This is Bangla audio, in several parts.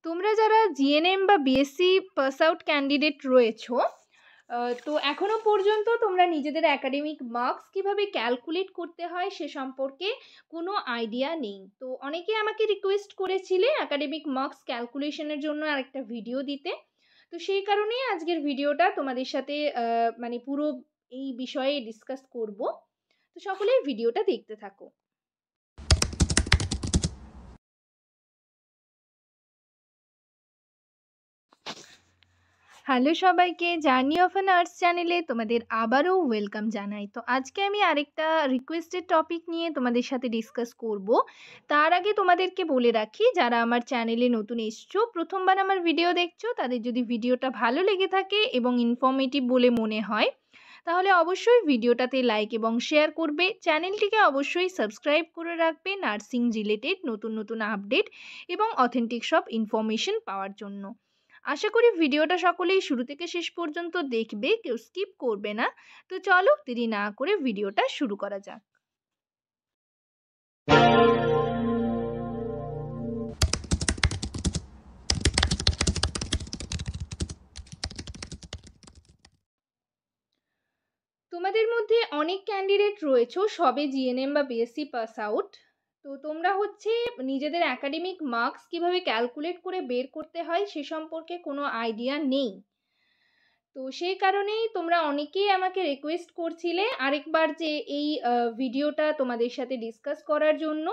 তোমরা যারা জিএনএম বা বিএসসি পাস আউট ক্যান্ডিডেট রয়েছো, তো এখনো পর্যন্ত তোমরা নিজেদের একাডেমিক মার্কস কিভাবে ক্যালকুলেট করতে হয় সে সম্পর্কে কোনো আইডিয়া নেই। তো অনেকে আমাকে রিকোয়েস্ট করেছিলে একাডেমিক মার্কস ক্যালকুলেশনের জন্য আরেকটা ভিডিও দিতে। তো সেই কারণেই আজকের ভিডিওটা তোমাদের সাথে পুরো এই বিষয়ে ডিসকাস করব। তো সকলেই ভিডিওটা দেখতে থাকো। হ্যালো সবাইকে, জার্নি অফ অ্যান আর্টস চ্যানেলে তোমাদের আবারও ওয়েলকাম জানাই। তো আজকে আমি আরেকটা রিকোয়েস্টেড টপিক নিয়ে তোমাদের সাথে ডিসকাস করব। তার আগে তোমাদেরকে বলে রাখি, যারা আমার চ্যানেলে নতুন এসছো, প্রথমবার আমার ভিডিও দেখছো, তাদের যদি ভিডিওটা ভালো লেগে থাকে এবং ইনফরমেটিভ বলে মনে হয়, তাহলে অবশ্যই ভিডিওটাতে লাইক এবং শেয়ার করবে। চ্যানেলটিকে অবশ্যই সাবস্ক্রাইব করে রাখবে নার্সিং রিলেটেড নতুন নতুন আপডেট এবং অথেন্টিক সব ইনফরমেশন পাওয়ার জন্য। আশা করি ভিডিওটা সকলেই শুরু থেকে শেষ পর্যন্ত দেখবে, কেউ স্কিপ করবে না। তো চলো দেরি না করে ভিডিওটা শুরু করা যাক। তোমাদের মধ্যে অনেক ক্যান্ডিডেট রয়েছো সবে জিএনএম বা বিএসসি পাস আউট। তো তোমরা হচ্ছে নিজেদের একাডেমিক মার্কস কিভাবে ক্যালকুলেট করে বের করতে হয় সে সম্পর্কে কোনো আইডিয়া নেই। তো সেই কারণেই তোমরা অনেকেই আমাকে রিকোয়েস্ট করছিলে আরেকবার যে এই ভিডিওটা তোমাদের সাথে ডিসকাস করার জন্য,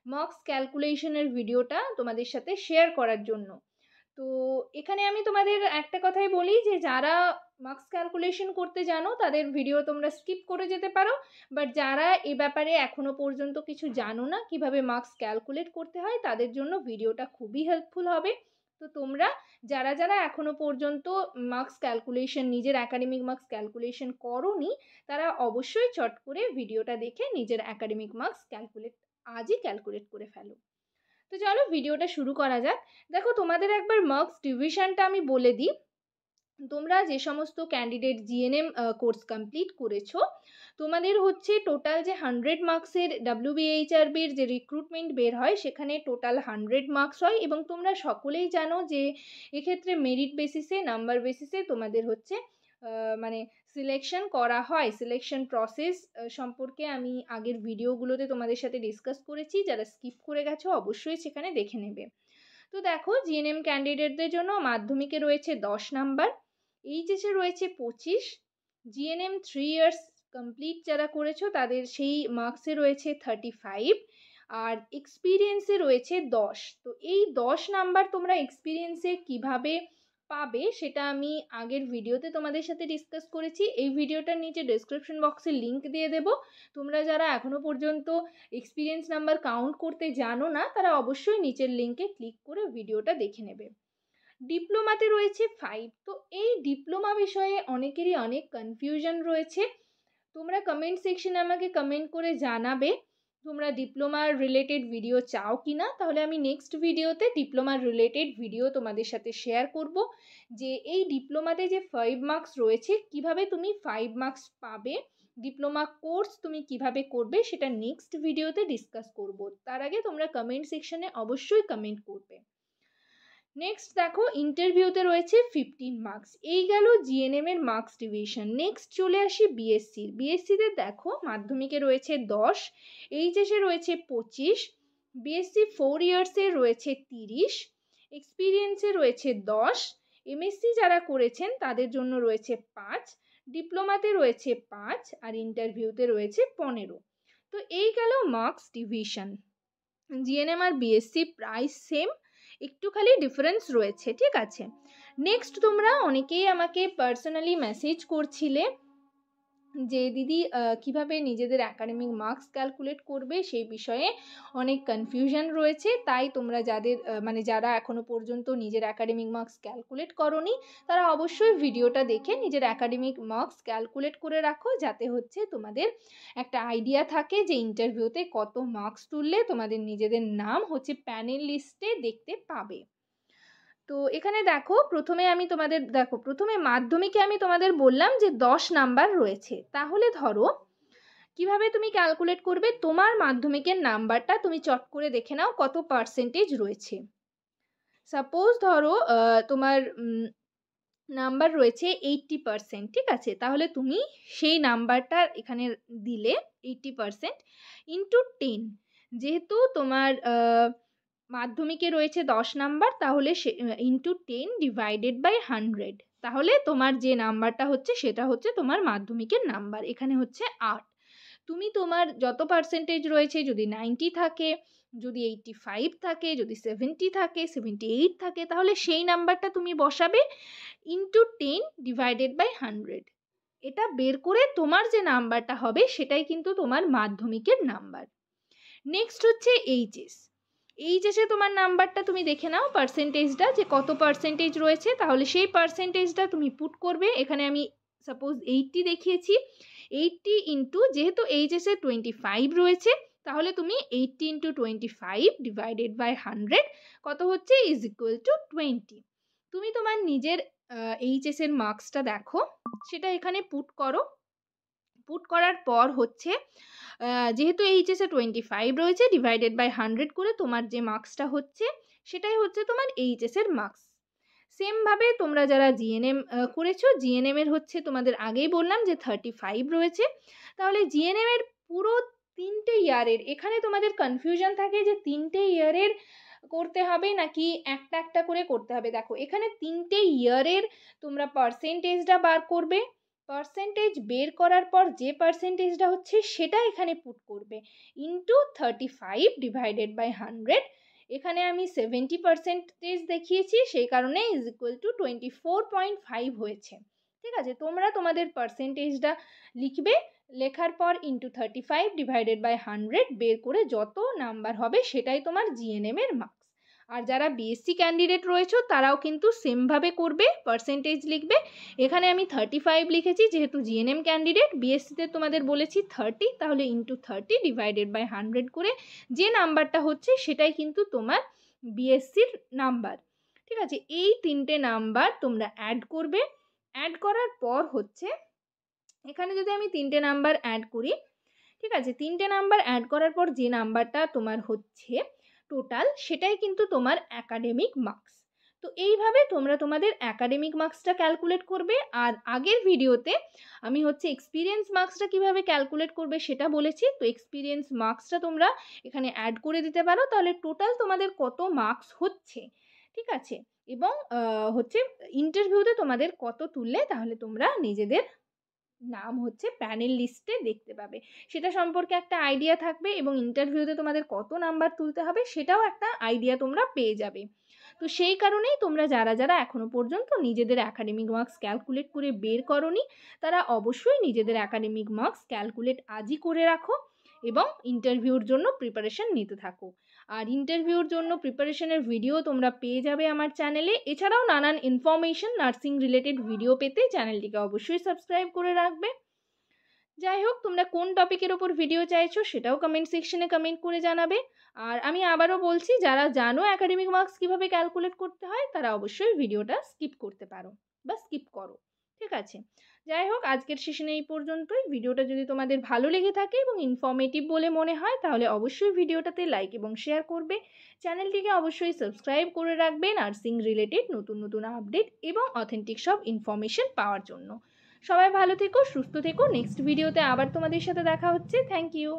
মার্কস ক্যালকুলেশনের ভিডিওটা তোমাদের সাথে শেয়ার করার জন্য। তো এখানে আমি তোমাদের একটা কথাই বলি যে যারা মার্কস ক্যালকুলেশন করতে জানো তাদের ভিডিও তোমরা স্কিপ করে যেতে পারো, বাট যারা এ ব্যাপারে এখনো পর্যন্ত কিছু জানো না কিভাবে মার্কস ক্যালকুলেট করতে হয়, তাদের জন্য ভিডিওটা খুবই হেল্পফুল হবে। তো তোমরা যারা যারা এখনো পর্যন্ত মার্কস ক্যালকুলেশন, নিজের একাডেমিক মার্কস ক্যালকুলেশন করোনি, তারা অবশ্যই চট করে ভিডিওটা দেখে নিজের একাডেমিক মার্কস আজই ক্যালকুলেট করে ফেলো। তো চলো ভিডিওটা শুরু করা যাক। দেখো, তোমাদের একবার মার্কস ডিভিশনটা আমি বলে দিই। তোমরা যে সমস্ত ক্যান্ডিডেট জিএনএম কোর্স কমপ্লিট করেছো, তোমাদের হচ্ছে টোটাল যে 100 মার্কসের WBHRBর যে রিক্রুটমেন্ট বের হয়, সেখানে টোটাল 100 মার্কস হয় এবং তোমরা সকলেই জানো যে এক্ষেত্রে মেরিট বেসিসে, নাম্বার বেসিসে তোমাদের হচ্ছে সিলেকশন করা হয়। সিলেকশন প্রসেস সম্পর্কে আমি আগের ভিডিওগুলোতে তোমাদের সাথে ডিসকাস করেছি, যারা স্কিপ করে গেছো অবশ্যই সেখানে দেখে নেবে। তো দেখো, জিএনএম ক্যান্ডিডেটদের জন্য মাধ্যমিকে রয়েছে 10 নাম্বার, এইচএসে রয়েছে 25, জিএনএম 3 ইয়ার্স কমপ্লিট যারা করেছো তাদের সেই মার্কসে রয়েছে 35, আর এক্সপিরিয়েন্সে রয়েছে 10। তো এই 10 নাম্বার তোমরা এক্সপিরিয়েন্সে কিভাবে পাবে সেটা আমি আগের ভিডিওতে তোমাদের সাথে ডিসকাস করেছি। এই ভিডিওটার নিচে ডেসক্রিপশন বক্সে লিংক দিয়ে দেব। তোমরা যারা এখনো পর্যন্ত এক্সপিরিয়েন্স নাম্বার কাউন্ট করতে জানো না, তারা অবশ্যই নিচের লিংকে ক্লিক করে ভিডিওটা দেখে নেবে। ডিপ্লোমাতে রয়েছে 5। তো এই ডিপ্লোমা বিষয়ে অনেকেরই অনেক কনফিউশন রয়েছে। তোমরা কমেন্ট সেকশনে আমাকে কমেন্ট করে জানাবে তোমরা ডিপ্লোমার রিলেটেড ভিডিও চাও কি না, তাহলে আমি নেক্সট ভিডিওতে ডিপ্লোমার রিলেটেড ভিডিও তোমাদের সাথে শেয়ার করব যে এই ডিপ্লোমাতে যে 5 মার্কস রয়েছে কিভাবে তুমি 5 মার্কস পাবে, ডিপ্লোমা কোর্স তুমি কিভাবে করবে সেটা নেক্সট ভিডিওতে ডিসকাস করব। তার আগে তোমরা কমেন্ট সেকশনে অবশ্যই কমেন্ট করবে। নেক্সট দেখো, ইন্টারভিউতে রয়েছে 15 মার্কস। এই গেল জিএনএম এর মার্কস ডিভিশন। নেক্সট চলে আসি বিএসসির। বিএসসিতে দেখো, মাধ্যমিকে রয়েছে 10, এইচএসে রয়েছে 25, বিএসসি 4 ইয়ার্সে রয়েছে 30, এক্সপিরিয়েন্সে রয়েছে 10, এমএসসি যারা করেছেন তাদের জন্য রয়েছে 5, ডিপ্লোমাতে রয়েছে 5, আর ইন্টারভিউতে রয়েছে 15। তো এই গেল মার্কস ডিভিশন। জিএনএম আর বিএসসি প্রায় সেম, একটু খালি ডিফারেন্স রয়েছে, ঠিক আছে। নেক্সট, তোমরা অনেকেই আমাকে পার্সোনালি মেসেজ করছিলে যে দিদি কিভাবে নিজেদের একাডেমিক মার্কস ক্যালকুলেট করবে সেই বিষয়ে অনেক কনফিউশন রয়েছে। তাই তোমরা যারা এখনো পর্যন্ত নিজের একাডেমিক মার্কস ক্যালকুলেট করোনি, তারা অবশ্যই ভিডিওটা দেখে নিজের একাডেমিক মার্কস ক্যালকুলেট করে রাখো, যাতে হচ্ছে তোমাদের একটা আইডিয়া থাকে যে ইন্টারভিউতে কত মার্কস তুললে তোমাদের নিজেদের নাম হচ্ছে প্যানেল লিস্টে দেখতে পাবে। তো এখানে দেখো, প্রথমে মাধ্যমিকে আমি তোমাদের বললাম যে 10 নাম্বার রয়েছে। তাহলে ধরো কিভাবে তুমি ক্যালকুলেট করবে, তোমার মাধ্যমিকের নাম্বারটা তুমি চট করে দেখে নাও কত পার্সেন্টেজ রয়েছে। সাপোজ ধরো তোমার নাম্বার রয়েছে 80%, ঠিক আছে? তাহলে তুমি সেই নাম্বারটা এখানে দিলে 80% ইন্টু 10। যেহেতু তোমার মাধ্যমিকে রয়েছে 10 নাম্বার, তাহলে সে ইন্টু 10 ডিভাইডেড বাই 100, তাহলে তোমার যে নাম্বারটা হচ্ছে সেটা হচ্ছে তোমার মাধ্যমিকের নাম্বার। এখানে হচ্ছে 8। তুমি তোমার যত পার্সেন্টেজ রয়েছে, যদি 90 থাকে, যদি 85 থাকে, যদি 70 থাকে, 78 থাকে, তাহলে সেই নাম্বারটা তুমি বসাবে ইন্টু 10 ডিভাইডেড বাই 100। এটা বের করে তোমার যে নাম্বারটা হবে সেটাই কিন্তু তোমার মাধ্যমিকের নাম্বার। নেক্সট হচ্ছে এইচএস। এইচএসে তোমার নাম্বারটা তুমি দেখে নাও, পার্সেন্টেজটা যে কত পার্সেন্টেজ রয়েছে, তাহলে সেই পার্সেন্টেজটা তুমি পুট করবে। এখানে আমি সাপোজ 80 দেখিয়েছি, 80 ইন্টু, যেহেতু এইচএসে 25 রয়েছে, তাহলে তুমি 80 ইন্টু 25 ডিভাইডেড বাই 100 কত হচ্ছে ইজ ইকুয়াল টু 20। তুমি তোমার নিজের এইচএসের মার্কসটা দেখো, সেটা এখানে পুট করো। পুট করার পর হচ্ছে যেহেতু এইচএসে 25 রয়েছে, ডিভাইডেড বাই 100 করে তোমার যে মার্কসটা হচ্ছে সেটাই হচ্ছে তোমার এইচএসের মার্কস। সেমভাবে তোমরা যারা জিএনএম করেছো, জিএনএম এর হচ্ছে তোমাদের আগেই বললাম যে 35 রয়েছে, তাহলে জিএনএম এর পুরো 3টে ইয়ারের, এখানে তোমাদের কনফিউশন থাকে যে 3টে ইয়ারের করতে হবে নাকি একটা একটা করে করতে হবে। দেখো এখানে 3টে ইয়ারের তোমরা পার্সেন্টেজটা বার করবে, পার্সেন্টেজ বের করার পর যে পার্সেন্টেজটা হচ্ছে সেটা এখানে পুট করবে ইন্টু 35 ডিভাইডেড বাই 100। এখানে আমি 70% দেখিয়েছি, সেই কারণে ইজ ইকুয়াল টু 24.5 হয়েছে। ঠিক আছে, তোমরা তোমাদের পার্সেন্টেজটা লিখবে, লেখার পর ইন্টু 35 ডিভাইডেড বাই 100 বের করে যত নাম্বার হবে সেটাই তোমার জিএনএম এর মার্কস। আর যারা বিএসসি ক্যান্ডিডেট রয়েছে তারাও কিন্তু সেমভাবে করবে, পার্সেন্টেজ লিখবে। এখানে আমি 35 লিখেছি, যেহেতু জিএনএম ক্যান্ডিডেট। বিএসসিতে তোমাদের বলেছি 30, তাহলে ইন্টু 30 ডিভাইডেড বাই 100 করে যে নাম্বারটা হচ্ছে সেটাই কিন্তু তোমার বিএসসির নাম্বার। ঠিক আছে, এই 3টে নাম্বার তোমরা অ্যাড করবে। অ্যাড করার পর হচ্ছে এখানে যদি আমি 3টে নাম্বার অ্যাড করি, ঠিক আছে, 3টে নাম্বার অ্যাড করার পর যে নাম্বারটা তোমার হচ্ছে টোটাল, সেটাই কিন্তু তোমার অ্যাকাডেমিক মার্কস। তো এইভাবে তোমরা তোমাদের অ্যাকাডেমিক মার্কসটা ক্যালকুলেট করবে। আর আগের ভিডিওতে আমি হচ্ছে এক্সপিরিয়েন্স মার্কসটা কিভাবে ক্যালকুলেট করবে সেটা বলেছি, তো এক্সপিরিয়েন্স মার্কসটা তোমরা এখানে অ্যাড করে দিতে পারো, তাহলে টোটাল তোমাদের কত মার্কস হচ্ছে। ঠিক আছে, এবং হচ্ছে ইন্টারভিউতে তোমাদের কত তুললে তাহলে তোমরা নিজেদের নাম হচ্ছে প্যানেল লিস্টে দেখতে পাবে, সেটা সম্পর্কে একটা আইডিয়া থাকবে, এবং ইন্টারভিউতে তোমাদের কত নাম্বার তুলতে হবে সেটাও একটা আইডিয়া তোমরা পেয়ে যাবে। তো সেই কারণেই তোমরা যারা যারা এখনো পর্যন্ত নিজেদের অ্যাকাডেমিক মার্কস ক্যালকুলেট করে বের করোনি, তারা অবশ্যই নিজেদের অ্যাকাডেমিক মার্কস ক্যালকুলেট আজই করে রাখো এবং ইন্টারভিউর জন্য প্রিপারেশন নিতে থাকো। আর ইন্টারভিউর জন্য প্রিপারেশনের ভিডিও তোমরা পেয়ে যাবে আমার চ্যানেলে। এছাড়াও নানান ইনফরমেশন নার্সিং রিলেটেড ভিডিও পেতে চ্যানেলটিকে অবশ্যই সাবস্ক্রাইব করে রাখবে। যাই হোক, তোমরা কোন টপিকের ওপর ভিডিও চাইছো সেটাও কমেন্ট সেকশনে কমেন্ট করে জানাবে। আর আমি আবারও বলছি, যারা জানো অ্যাকাডেমিক মার্কস কীভাবে ক্যালকুলেট করতে হয় তারা অবশ্যই ভিডিওটা স্কিপ করতে পারো বা স্কিপ করো। ঠিক আছে, যাই হোক, আজকের সেশনে এই পর্যন্তই। ভিডিওটা যদি তোমাদের ভালো লেগে থাকে এবং ইনফরমেটিভ বলে মনে হয় তাহলে অবশ্যই ভিডিওটাতে লাইক এবং শেয়ার করবে। চ্যানেলটিকে অবশ্যই সাবস্ক্রাইব করে রাখবে নার্সিং রিলেটেড নতুন নতুন আপডেট এবং অথেন্টিক সব ইনফরমেশন পাওয়ার জন্য। সবাই ভালো থেকো, সুস্থ থেকো। নেক্সট ভিডিওতে আবার তোমাদের সাথে দেখা হচ্ছে। Thank you.